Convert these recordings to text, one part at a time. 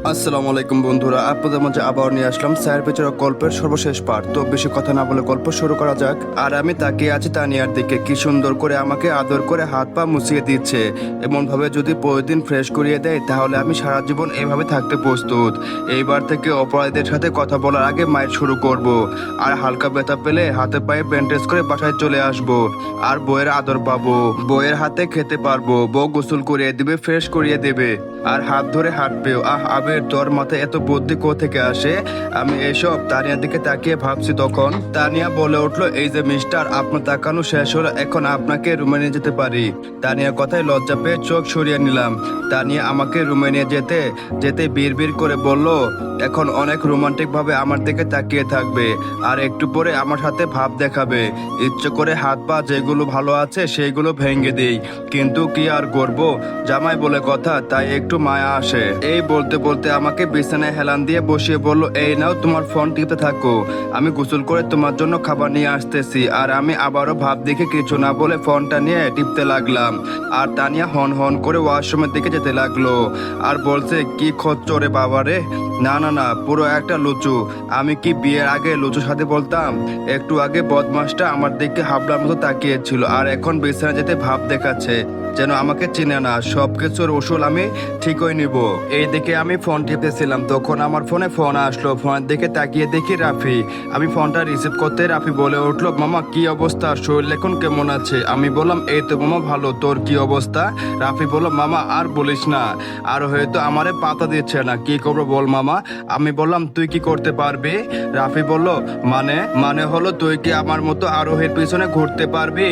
আসসালামু আলাইকুম বন্ধুরা, আপনাদের মাঝে আবার নিয়ে আসলাম স্যার বেচারা গল্পের সর্বশেষ পার্ট। তো বেশি কথা না বলে গল্প শুরু করা যাক। আর আমি তাকিয়ে আছি তানিয়ার দিকে, কি সুন্দর করে আমাকে আদর করে হাত পা মুছিয়ে দিচ্ছে। এমন ভাবে যদি প্রতিদিন ফ্রেশ করিয়ে দেয় তাহলে আমি সারা জীবন এইভাবে থাকতে প্রস্তুত। এইবার থেকে অপরাধীদের সাথে কথা বলার আগে মাইট শুরু করব। আর হালকা ব্যথা পেলে হাতে পায়ে ব্যান্ডেজ করে বাসায় চলে আসব। আর বইয়ের আদর পাবো, বইয়ের হাতে খেতে পারবো, বউ গোসল করিয়ে দিবে, ফ্রেশ করিয়ে দেবে, আর হাত ধরে হাঁটবেও। আবির, তোর মাথায় এত বুদ্ধি থেকে আসে? আমি এসব তানিয়ার দিকে তাকিয়ে ভাবছি, তখন তানিয়া বলে উঠলো, এই যে মিস্টার, আপনার তাকানো শেষ হলো, এখন আপনাকে রুমে নিয়ে যেতে পারি। তানিয়ার কথায় লজ্জা পেয়ে চোখ সরিয়ে নিলাম। তানিয়া আমাকে রুমে নিয়ে যেতে যেতে বিড় করে বলল, এখন অনেক রোমান্টিক ভাবে আমার দিকে তাকিয়ে থাকবে, আর একটু পরে আমার সাথে ভাব দেখাবে। ইচ্ছে করে হাত পা যেগুলো ভালো আছে সেইগুলো ভেঙে দিই, কিন্তু কি আর করবো, জামাই বলে কথা, তাই একটু মায়া আসে। এই বলতে বলতে আমাকে বিছানায় হেলান দিয়ে বসিয়ে বলল, এই নাও তোমার ফোন টিপতে থাকো, আমি গোসল করে তোমার জন্য খাবার নিয়ে আসতেছি। আর আমি আবারও ভাব দেখে কিছু না বলে ফোনটা নিয়ে টিপতে লাগলাম। আর তানিয়া হন হন করে ওয়াশরুমের দিকে যেতে লাগলো আর বলছে, কি খোঁজছো রে বাবা রে? না না না, পুরো একটা লুচু। আমি কি বিয়ের আগে লুচুর সাথে বলতাম? একটু আগে বদমাসটা আমার দিকে হাবলার মতো তাকিয়েছিল, আর এখন বিছানা যেতে ভাব দেখাচ্ছে যেন আমাকে চিনে না। সবকিছুর ওসুল আমি ঠিকই নিব। এই দিকে আমি ফোন টিপতেছিলাম, তখন আমার ফোনে ফোন আসলো। ফোনের দিকে তাকিয়ে দেখি রাফি। আমি ফোনটা রিসিভ করতে রাফি বলে উঠলো, মামা কি অবস্থা, শরীর এখন কেমন আছে? আমি বললাম, এই তো মামা ভালো, তোর কি অবস্থা? রাফি বলল, মামা আর বলিস না, আর হয়তো আমারে পাতা দিচ্ছে না, কি করবো বল মামা? আমি বললাম, তুই কি করতে পারবি? রাফি বলল, মানে মানে হলো তুই কি আমার মতো আরোহীর পিছনে ঘুরতে পারবি?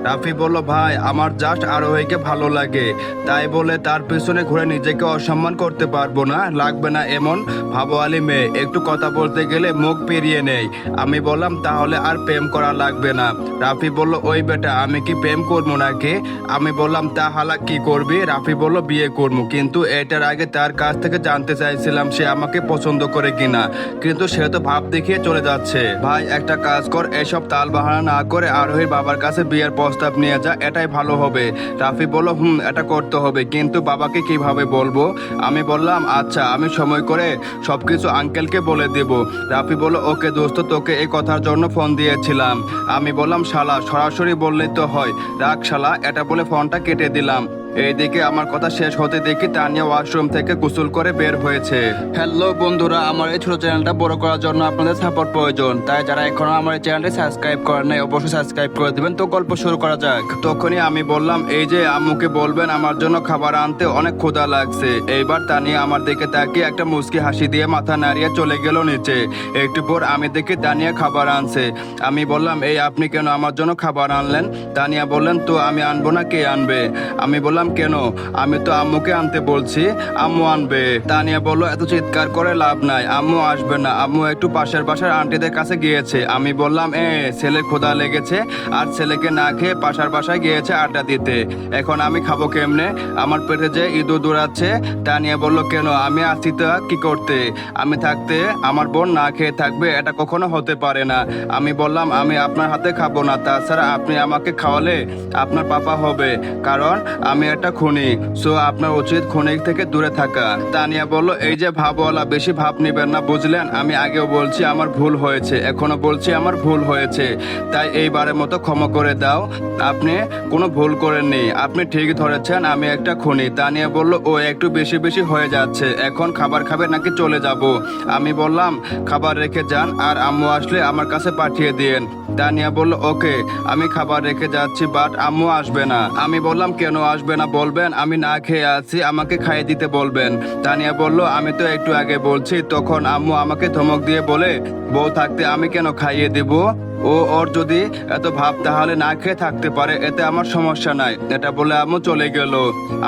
রাফি বলল, ভাই আমার জাস্ট আরোহীকে ভালো লাগে, তাই বলে তার পিছনে ঘুরে নিজেকে অসম্মান করতে পারবো না, লাগবে না এমন ভাবোয়ালি মেয়ে। একটু কথা বলতে গেলে মুখ পেরিয়ে নেই। আমি বললাম, তাহলে আর প্রেম করা লাগবে না। রাফি বলল, ওই বেটা, আমি কি প্রেম করবো নাকি? আমি বললাম, তা হালা কি করবি? রাফি বলল, বিয়ে করবো, কিন্তু এটার আগে তার কাছ থেকে জানতে চাইছিলাম সে আমাকে পছন্দ করে কিনা, কিন্তু সে তো ভাব দেখিয়ে চলে যাচ্ছে। ভাই একটা কাজ কর, এসব তাল বাহানা না করে আরোহীর বাবার কাছে বিয়ের প্রস্তাব নিয়ে যা, এটাই ভালো হবে। রাফি বলল, এটা করতে হবে, কিন্তু বাবাকে কিভাবে বলবো? আমি বললাম, আচ্ছা আমি সময় করে সবকিছু আঙ্কেলকে বলে দেব। রাফি বলল, ওকে দোস্ত, তোকে এই কথার জন্য ফোন দিয়েছিলাম। আমি বললাম, শালা সরাসরি বললেই তো হয়, রাখ শালা, এটা বলে ফোনটা কেটে দিলাম। এইদিকে আমার কথা শেষ হতে দেখি তানিয়া ওয়াশরুম থেকে গোসল করে বের হয়েছে। হ্যালো বন্ধুরা, আমার এই ছোট চ্যানেলটা বড় করার জন্য আপনাদের সাপোর্ট প্রয়োজন, তাই যারা এখনো আমার এই চ্যানেলটি সাবস্ক্রাইব করেন নাই অবশ্যই সাবস্ক্রাইব করে দিবেন। তো গল্প শুরু করা যাক। তখনই আমি বললাম, এই যে আম্মুকে বলবেন আমার জন্য খাবার আনতে, অনেক ক্ষুধা লাগছে। এইবার তানিয়া আমার দিকে তাকিয়ে একটা মুচকি হাসি দিয়ে মাথা নাড়িয়ে চলে গেল নিচে। একটু পর আমি দেখি তানিয়া খাবার আনছে। আমি বললাম, এই আপনি কেন আমার জন্য খাবার আনলেন? তানিয়া বললেন, তো আমি আনবো না, কে আনবে? আমি বললাম, কেন? আমি তো আম্মুকে আনতে বলছি, আম্মু আনবে। তানিয়া বলল, এত চিৎকার করে লাভ নাই, আম্মু আসবে না, আম্মু একটু পাশের বাসার আন্টিদের কাছে গিয়েছে। আমি বললাম, ছেলে ক্ষুধা লেগেছে আর ছেলেকে না খেয়ে পাশের বাসায় গিয়েছে আড্ডা দিতে, এখন আমি খাবো কেমনে? আমার পেটে যে ইঁদুর দৌড়াচ্ছে। তানিয়া বলল, কেন? আমি আসছি তো কি করতে? আমি থাকতে আমার বোন না খেয়ে থাকবে, এটা কখনো হতে পারে না। আমি বললাম, আমি আপনার হাতে খাবো না, তাছাড়া আপনি আমাকে খাওয়ালে আপনার পাপা হবে, কারণ আমি একটা খুনি, সো আপনার উচিত খুনি থেকে দূরে থাকা। তানিয়া বলল, এই যে ভাবওয়ালা, বেশি ভাব নিবেন না, বুঝলেন? আমি আগেও বলছি আমার ভুল হয়েছে, এখনো বলছি আমার ভুল হয়েছে, তাই এইবারের মতো ক্ষমা করে দাও। আপনি কোনো ভুল করেননি, আপনি ঠিক ধরেছেন, আমি একটা খুনি। তানিয়া বলল, ও একটু বেশি বেশি হয়ে যাচ্ছে, এখন খাবার খাবে নাকি চলে যাব? আমি বললাম, খাবার রেখে যান, আর আম্মু আসলে আমার কাছে পাঠিয়ে দিন। তানিয়া বলল, ওকে, আমি খাবার রেখে যাচ্ছি, বাট আম্মু আসবে না। আমি বললাম, কেন আসবে না বলবেন? আমি না খেয়ে আছি, আমাকে খাইয়ে দিতে বলবেন। তানিয়া বলল, আমি তো একটু আগে বলছি, তখন আম্মু আমাকে ধমক দিয়ে বলে, বউ থাকতে আমি কেন খাইয়ে দিব? ওর যদি এত ভাব তাহলে না খেয়ে থাকতে পারে, এতে আমার সমস্যা নাই। এটা বলে আম্মু চলে গেল।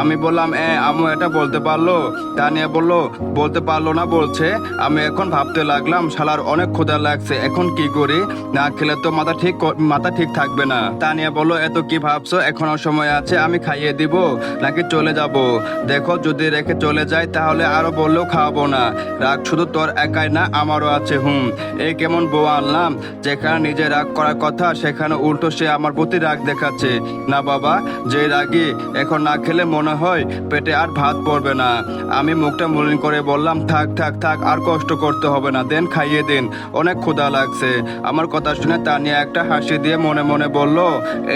আমি বললাম, আম্মু এটা বলতে পারলো? তানিয়া বলল, বলতে পারলো না বলছে। আমি এখন ভাবতে লাগলাম, শালার অনেক ক্ষুধা লাগছে, এখন কি করি? না খেলে তো মাথা ঠিক থাকবে না। তানিয়া বলল, এত কি ভাবছো, এখনো সময় আছে, আমি খাইয়ে দিব নাকি চলে যাব? দেখো, যদি রেখে চলে যায় তাহলে আরো বললেও খাওয়াবো না। রাগ শুধু তোর একাই না, আমারও আছে। এই কেমন বউ আনলাম, যেখানে যে রাগ করার কথা সেখানে উল্টো সে আমার প্রতি রাগ দেখাচ্ছে। না বাবা, যে রাগী এখন না খেলে মনে হয় পেটে আর ভাত পড়বে না। আমি মুখটা মলিন করে বললাম, থাক থাক থাক, আর কষ্ট করতে হবে না, দেন খাইয়ে দিন, অনেক ক্ষুধা লাগছে। আমার কথা শুনে তানিয়া একটা হাসি দিয়ে মনে মনে বলল,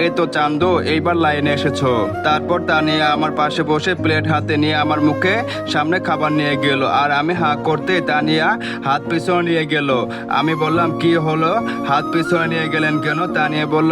এই তো চান্দু, এইবার লাইনে এসেছো। তারপর তানিয়া আমার পাশে বসে প্লেট হাতে নিয়ে আমার মুখে সামনে খাবার নিয়ে গেল, আর আমি হাঁ করতে তানিয়া হাত পিছনে নিয়ে গেল। আমি বললাম, কি হলো, হাত পিছনে নিয়ে গেলেন কেন? তানিয়া বলল,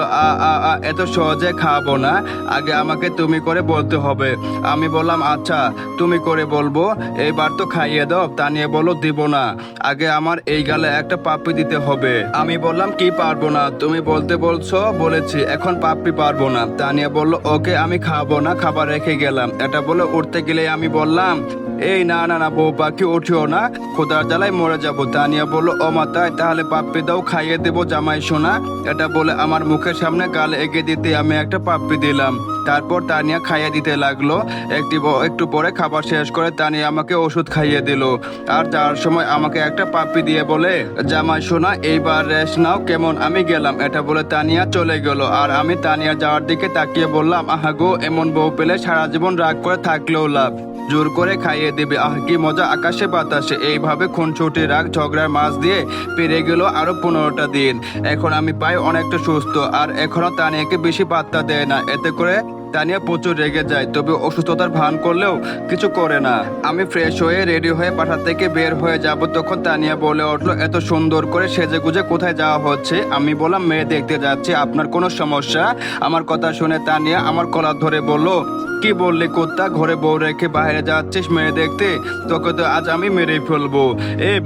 এত সহজে খাবো না, আগে আমাকে তুমি করে বলতে হবে। আমি বললাম, আচ্ছা তুমি করে বলবো, এইবার তো খাইয়ে দাও। তানিয়া বলল, দিব না, আগে আমার এই গালে একটা পাপ্পি দিতে হবে। আমি বললাম, কি পারবো না, তুমি বলতে বলছো, বলেছি, এখন পাপ্পি পারবো না। তানিয়া বলল, ওকে আমি খাবো না, খাবার রেখে গেলাম। এটা বলে উঠতে গেলে আমি বললাম, এই না না না বউ পাখি, উঠিও না, খোদার জ্বালায় মরে যাবো। তানিয়া বলল, ও মা তাই, তাহলে পাপ্পি দাও, খাইয়ে দেবো জামাই সোনা। এটা বলে আমার মুখের সামনে গাল এগিয়ে দিতে আমি একটা পাপ্পি দিলাম। তারপর তানিয়া খাইয়ে দিতে লাগলো। একটু পরে খাবার শেষ করে তানিয়া আমাকে ওষুধ খাইয়ে দিল, আর যাওয়ার সময় আমাকে একটা পাপ্পি দিয়ে বলে, জামাই সোনা এইবার রেস্ট নাও কেমন। আমি গেলাম। এটা বলে তানিয়া চলে গেল, আর আমি তানিয়া যাওয়ার দিকে তাকিয়ে বললাম, আহা গো, এমন বউ পেলে সারা জীবন রাগ করে থাকলেও লাভ, জোর করে খাইয়ে দিবে, আহ কি মজা আকাশে বাতাসে। এইভাবে খুনছুটি রাগ ঝগড়ার মাঝ দিয়ে পেরে গেল আরো 15টা দিন। এখন আমি পাই অনেকটা সুস্থ, আর এখনো তানিয়াকে বেশি পাত্তা দেয় না। এতে করে তানিয়া প্রচুর রেগে যায়, তবে অসুস্থতার ভান করলেও কিছু করে না। আমি ফ্রেশ হয়ে রেডি হয়ে বাসা থেকে বের হয়ে যাব, তখন তানিয়া বলে উঠলো, এত সুন্দর করে সেজে গুজে কোথায় যাওয়া হচ্ছে? আমি বললাম, মেয়ে দেখতে যাচ্ছি, আপনার কোনো সমস্যা? আমার কথা শুনে তানিয়া আমার কলার ধরে বলল, কি বললি কুত্তা, ঘরে বউ রেখে বাইরে যাচ্ছিস মেয়ে দেখতে? তোকে তো আজ আমি মেরে ফেলবো।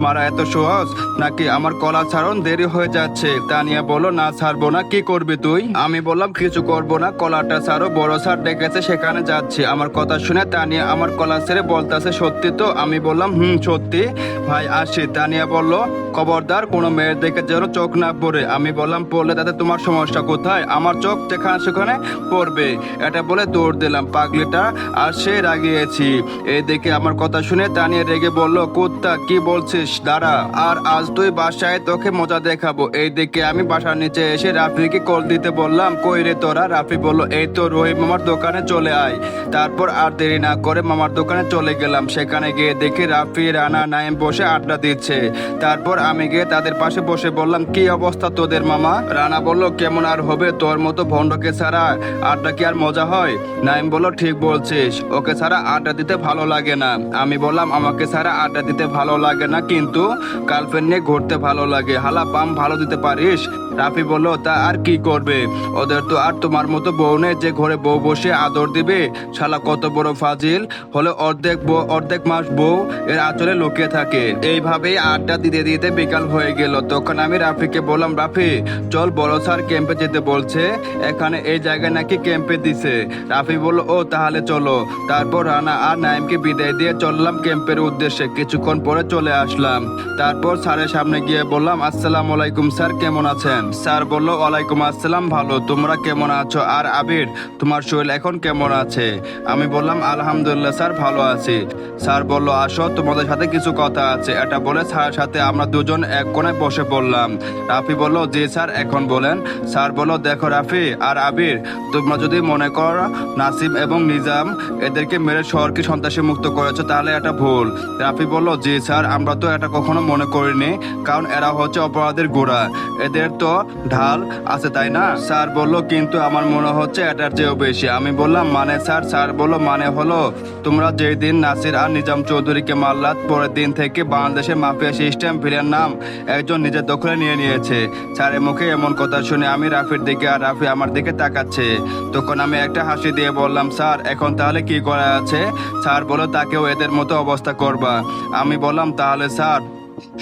মারা এত সহজ নাকি? আমার কলা ছাড়ন, দেরি হয়ে যাচ্ছে। তানিয়া বলল, না ছাড়বো না। কি করবি তুই? আমি বললাম, কিছু করবো না, কলাটা ছাড়ো, বড় স্যার ডেকেছে, সেখানে যাচ্ছি। আমার কথা শুনে তানিয়া আমার কলা ছেড়ে বলতেছে, সত্যি তো? আমি বললাম, সত্যি ভাই, আসি। তানিয়া বলল, খবরদার কোনো মেয়ের দেখে যেন চোখ না পড়ে। আমি বললাম, পড়লে তাতে তোমার সমস্যা কোথায়? আমার চোখ যেখানে সেখানে পড়বে। এটা বলে দৌড় দিলাম পাগলিটা, আর সে রাগিয়েছি। এই দেখে আমার কথা শুনে তানিয়া রেগে বলল, কুত্তা কি বলছিস, দাঁড়া, আর আজ তুই বাসায় তোকে মজা দেখাবো। এই দেখে আমি বাসার নিচে এসে রাফিকে কল দিতে বললাম, কই রে তোরা? রাফি বলল, এই তো রহিম মামার দোকানে চলে আয়। তারপর আর দেরি না করে মামার দোকানে চলে গেলাম। সেখানে গিয়ে দেখি রাফি, রানা, নাইম বসে আড্ডা দিচ্ছে। তারপর আমি গিয়ে তাদের পাশে বসে বললাম, কি অবস্থা তোদের মামা? রানা বলল, কেমন আর হবে, তোর মতো ভণ্ডকে ছাড়া আড্ডা কি আর মজা হয়? নাইম বলল, ঠিক বলছিস, ওকে ছাড়া আড্ডা দিতে ভালো লাগে না। আমি বললাম, আমাকে ছাড়া আড্ডা দিতে ভালো লাগে না, কিন্তু গার্লফ্রেন্ড নিয়ে ঘুরতে ভালো লাগে। হালা পাম ভালো দিতে পারিস? রাফি বলল, তা আর কি করবে, ওদের তো আর তোমার মতো বউ নেই যে ঘরে বউ বসে আদর দিবে। শালা কত বড় ফাজিল হলে অর্ধেক বউ অর্ধেক মাস বউ এর আঁচলে লুকিয়ে থাকে। এইভাবেই আড্ডা দিতে দিতে বিকাল হয়ে গেল। তখন আমি রাফিকে বললাম, রাফি চল, বড় স্যার ক্যাম্পে যেতে বলছে, এখানে এই জায়গায় নাকি ক্যাম্পে দিছে। রাফি বলল, ও তাহলে চলো। তারপর রানা আর নাইমকে বিদায় দিয়ে চললাম ক্যাম্পের উদ্দেশ্যে। কিছুক্ষণ পরে চলে আসলাম। তারপর স্যারের সামনে গিয়ে বললাম, আসসালামু আলাইকুম স্যার, কেমন আছেন? স্যার বলল, ওয়ালাইকুম আসসালাম, ভালো, তোমরা কেমন আছো? আর আবির, তোমার শরীর এখন কেমন আছে? আমি বললাম, আলহামদুলিল্লাহ স্যার, ভালো আছি। স্যার বলল, আসো, তোমাদের সাথে কিছু কথা আছে। এটা বলে স্যারের সাথে আমরা দুজন এক কোণায় বসে পড়লাম। রাফি বলল, জি স্যার, এখন বলেন। স্যার বলল, দেখো রাফি আর আবির, তোমরা যদি মনে করো নাসিম এবং নিজাম এদেরকে মেরে শহরকে সন্ত্রাসী মুক্ত করেছো, তাহলে এটা ভুল। রাফি বলল, জি স্যার, আমরা তো এটা কখনো মনে করিনি, কারণ এরা হচ্ছে অপরাধের গোড়া, এদের তো ঢাল আছে, তাই না? স্যার বলল, কিন্তু আমার মনে হচ্ছে এটার চেয়েও বেশি। আমি বললাম, মানে স্যার? স্যার বলল, মানে হলো, তোমরা যেই দিন নাসির আর নিজাম চৌধুরীকে মারলাত, পরের দিন থেকে বাংলাদেশের মাফিয়া সিস্টেম ভিলেন নাম একজন নিজের দখলে নিয়ে নিয়েছে। স্যারের মুখে এমন কথা শুনে আমি রাফির দিকে, আর রাফি আমার দিকে তাকাচ্ছে। তখন আমি একটা হাসি দিয়ে বললাম, স্যার এখন তাহলে কি করা আছে? স্যার বলল, তাকেও এদের মতো অবস্থা করবা। আমি বললাম, তাহলে স্যার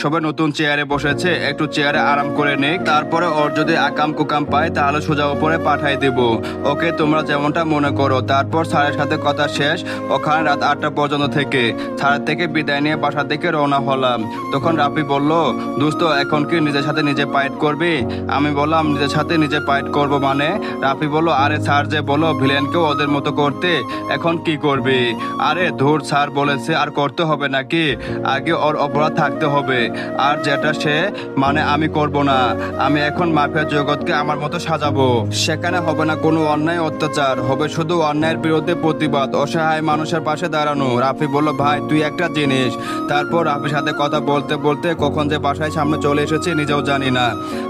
সবাই নতুন চেয়ারে বসেছে, একটু চেয়ারে আরাম করে নেই, তারপরে ওর যদি আকাম কুকাম পায় তাহলে সোজা উপরে পাঠাই দেব। ওকে, তোমরা যেমনটা মনে করো। তারপর স্যারের সাথে কথা শেষ ওখানে রাত 8টা পর্যন্ত থেকে। স্যারের থেকে বিদায় নিয়ে বাসার দিকে রওনা হলাম। তখন রাফি বলল, দোস্ত এখন কি নিজের সাথে নিজে ফাইট করবি? আমি বললাম, নিজের সাথে নিজে ফাইট করব মানে? রাফি বলল, আরে স্যার যে বলো ভিলেনকেও ওদের মতো করতে, এখন কি করবি? আরে ধুর, স্যার বলেছে, আর করতে হবে নাকি? আগে ওর অপরাধ থাকতে হবে। হবে, আর যেটা সে মানে আমি করব না। আমি এখন মাফিয়া জগৎকে আমার মতো সাজাবো। সেখানে হবে না কোনো অন্যায় অত্যাচার, হবে শুধু অন্যায়ের বিরুদ্ধে প্রতিবাদ, অসহায় মানুষের পাশে দাঁড়ানো। রাফি বলল, ভাই তুই একটা জিনিস। তারপর রাফির সাথে কথা বলতে বলতে কখন যে বাসায় সামনে চলে এসেছি নিজেও জানি না।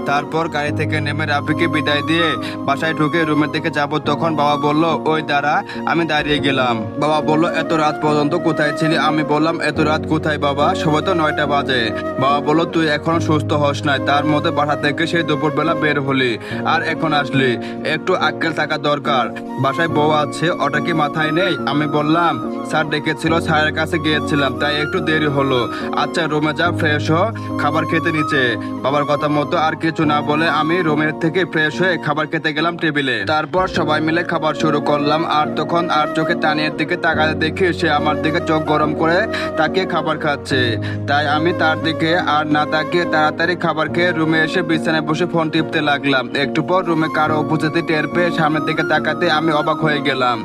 তারপর গাড়ি থেকে নেমে রাফিকে বিদায় দিয়ে বাসায় ঢুকে রুমের দিকে যাব, তখন বাবা বলল, ওই দাঁড়া। আমি দাঁড়িয়ে গেলাম। বাবা বলল, এত রাত পর্যন্ত কোথায় ছিলি? আমি বললাম, এত রাত কোথায় বাবা, সবাই তো 9টা বাজে। বাবা বলল, তুই এখনো সুস্থ হস নাই, তার মধ্যে বাসা থেকে সেই দুপুরবেলা বের হলি আর এখন আসলি, একটু আক্কেল থাকা দরকার। বাসায় বউ আছে, ওটা কি মাথায় নেই? আমি বললাম, স্যার ডেকেছিল, স্যারের কাছে গিয়েছিলাম, তাই একটু দেরি হলো। আচ্ছা রুমে যা, ফ্রেশ হ, খাবার খেতে নিচে। বাবার কথা মতো আর কিছু না বলে আমি রুমের থেকে ফ্রেশ হয়ে খাবার খেতে গেলাম টেবিলে। তারপর সবাই মিলে খাবার শুরু করলাম। আর তখন আর চোখে তানিয়ার দিকে তাকাতে দেখি সে আমার দিকে চোখ গরম করে তাকিয়ে খাবার খাচ্ছে। তাই আমি তার দিকে আর না তাকিয়ে তাড়াতাড়ি খাবার খেয়ে রুমে এসে বিছানায় বসে ফোন টিপতে লাগলাম। একটু পর রুমে কারো উপস্থিতি টের পেয়ে সামনের দিকে তাকাতে আমি অবাক হয়ে গেলাম।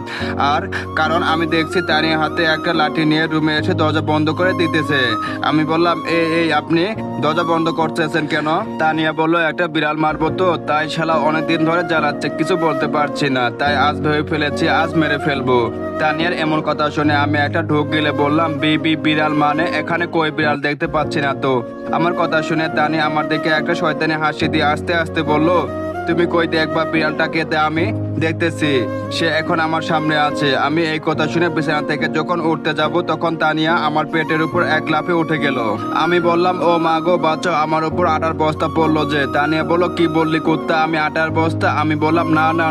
আর কারণ আমি দেখছি তানিয়া হাতে একটা লাঠি নিয়ে রুমে এসে দরজা বন্ধ করে দিতেছে। আমি বললাম, এই আপনি দরজা বন্ধ করতেছেন কেন? তানিয়া বলল, একটা বিড়াল মারবো তো, তাই শালা অনেকদিন ধরে জ্বালাচ্ছে, কিছু বলতে পারছি না, তাই আজ ভেবে ফেলেছি আজ মেরে ফেলবো। তানিয়ার এমন কথা শুনে আমি একটা ঢোক গেলে বললাম, বিড়াল মানে? এখানে কই বিড়াল দেখতে পাচ্ছি না তো। আমার কথা শুনে তানিয়া আমার দিকে একটা শয়তানি হাসি দিয়ে আস্তে আস্তে বলল, তুমি কই দেখবা বিড়ালটাকে? আমি দেখতেছি, সে এখন আমার সামনে আছে। আমি এই কথা শুনে বিছানা থেকে যখন উঠতে যাব তখন তানিয়া আমার পেটের উপর এক লাফে উঠে গেল। আমি বললাম, ও মা গো বাঁচো, আমার উপর আটার বস্তা পড়লো যে। তানিয়া বলল, কি বললি কুত্তা? আমি আটার বস্তা? আমি বললাম,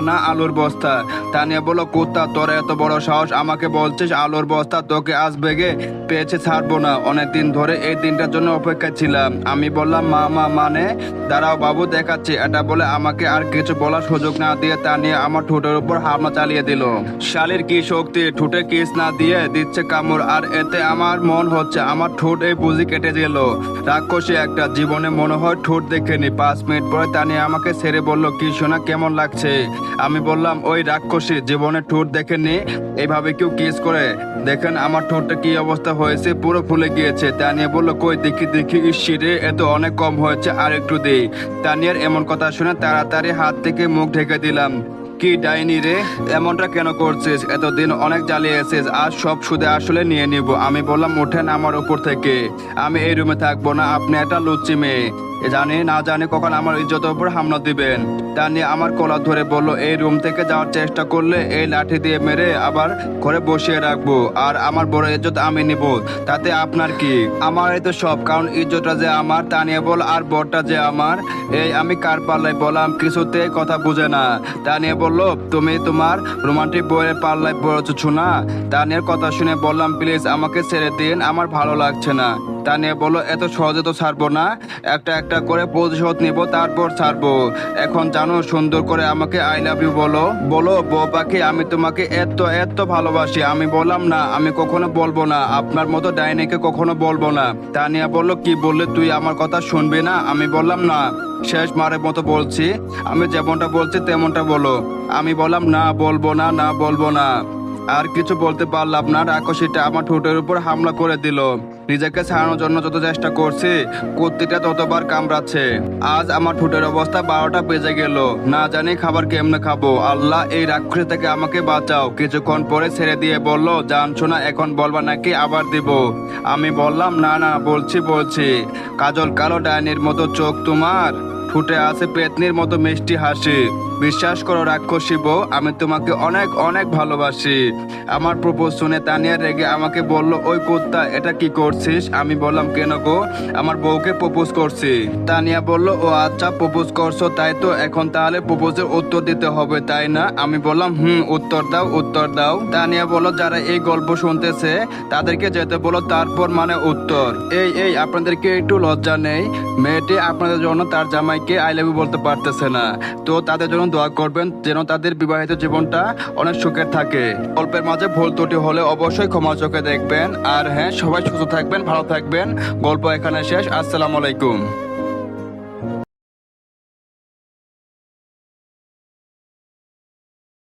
না আলুর বস্তা। তানিয়া বলল, কুত্তা, তোর এত বড় সাহস, আমাকে বলছিস আলুর বস্তা? তোকে আজ বেগে পেয়েছে ছাড়বো না। অনেকদিন ধরে এই দিনটার জন্য অপেক্ষা ছিলাম। আমি বললাম, মানে? দাঁড়াও বাবু দেখাচ্ছি। এটা বলে আমাকে আর কিছু বলার সুযোগ না দিয়ে তানিয়া আমার ঠোঁটের উপর হামলা চালিয়ে দিল। শালির কি শক্তি, ঠোঁটে কিস না দিয়ে দিচ্ছে কামড়। আর এতে আমার মন হচ্ছে আমার ঠোঁট এই বুঝি কেটে গেল। রাক্ষসী একটা, জীবনে মনে হয় ঠোঁট দেখেনি। 5 মিনিট পরে তানিয়া আমাকে ছেড়ে বলল, কি শোনা কেমন লাগছে? আমি বললাম, ওই রাক্ষসী, জীবনে ঠোঁট দেখেনি, এইভাবে কেউ কিস করে? দেখেন আমার ঠোঁটটা কি অবস্থা হয়েছে, পুরো ফুলে গিয়েছে। তানিয়া বলল, কই দেখি ইসিরে, এত অনেক কম হয়েছে, আর একটু দেই। তানিয়ার এমন কথা শুনে তাড়াতাড়ি হাত থেকে মুখ ঢেকে দিলাম। কি ডাইনি রে, এমনটা কেন করছিস? এতদিন অনেক জ্বালিয়েছিস, আজ সব সুদে আসলে নিয়ে নিব। আমি বললাম, ওঠেন আমার উপর থেকে, আমি এই রুমে থাকবো না। আপনি একটা লুচ্চি মেয়ে, না জানি কখন আমার ইজ্জতের উপর হামলা দিবেন। তা নিয়ে আমার কলা ধরে বলল, এই রুম থেকে যাওয়ার চেষ্টা করলে এই লাঠি দিয়ে মেরে আবার ঘরে বসিয়ে রাখবো, আর আমার বড় ইজ্জত আমি নিব, তাতে আপনার কি? আমার এই তো সব, কারণ ইজ্জতটা যে আমার। তা নিয়ে বল, আর বরটা যে আমার। এই আমি কার পাল্লায় বললাম, কিছুতে কথা বুঝে না। তা নিয়ে বললো, তুমি তোমার রোমান্টিক বইয়ের পাল্লায় পড়েছ না। তা নিয়ে কথা শুনে বললাম, প্লিজ আমাকে ছেড়ে দিন, আমার ভালো লাগছে না। তা নিয়ে বললো, এত সহজে তো ছাড়বো না, একটা একটা করে প্রতিশোধ নিব, তারপর ছাড়বো। এখন জানো, সুন্দর করে আমাকে আই লাভ ইউ বলো। বলো বউ পাখি, আমি তোমাকে এত এত ভালোবাসি। আমি বললাম, না আমি কখনো বলবো না, আপনার মতো ডাইনিকে কখনো বলবো না। তানিয়া বলল, কি বললে তুই, আমার কথা শুনবি না? আমি বললাম, না, শেষ মারের মতো বলছি, আমি যেমনটা বলছি তেমনটা বলো। আমি বললাম, না বলবো না, না বলবো না। আর কিছু বলতে পারলাম না, রাক্ষসীটা আমার ঠোঁটের উপর হামলা করে দিল। নিজেকে ছাড়ানোর জন্য যত চেষ্টা করছি, কুত্তিটা ততবার কামড়াচ্ছে। আজ আমার ঠোঁটের অবস্থা 12টা বেজে গেল, না জানি খাবার কেমনে খাবো। আল্লাহ, এই রাক্ষসী থেকে আমাকে বাঁচাও। কিছুক্ষণ পরে ছেড়ে দিয়ে বলল, জানছো না এখন বলবা নাকি আবার দিব? আমি বললাম, না বলছি। কাজল কালো ডাইনির মতো চোখ তোমার, ঠোঁটে আছে পেতনির মতো মিষ্টি হাসি। বিশ্বাস করো রাক্ষসী বউ, আমি তোমাকে অনেক অনেক ভালোবাসি। আমার প্রপোজ শুনে তানিয়া রেগে আমাকে বলল, ওই কুত্তা, এটা কি করছিস? আমি বললাম, কেন গো? আমার বউকে প্রপোজ করছি। তানিয়া বলল, ও আচ্ছা, প্রপোজ করছো তাই তো, এখন তাহলে প্রপোজের উত্তর দিতে হবে তাই না? আমি বললাম, উত্তর দাও। তানিয়া বলল, যারা এই গল্প শুনতেছে তাদেরকে যেতে বলো, তারপর মানে উত্তর। এই আপনাদেরকে একটু লজ্জা নেই? মেয়েটি আপনাদের জন্য তার জামাইকে আই লাভ ইউ বলতে পারতেছে না, তো তাদের জন্য দোয়া করবেন যেন তাদের বিবাহিত জীবনটা অনেক সুখের থাকে। গল্পের মাঝে ভুল ত্রুটি হলে অবশ্যই ক্ষমা চোখে দেখবেন। আর হ্যাঁ, সবাই সুস্থ থাকবেন, ভালো থাকবেন। গল্প এখানে শেষ। আসসালামু আলাইকুম।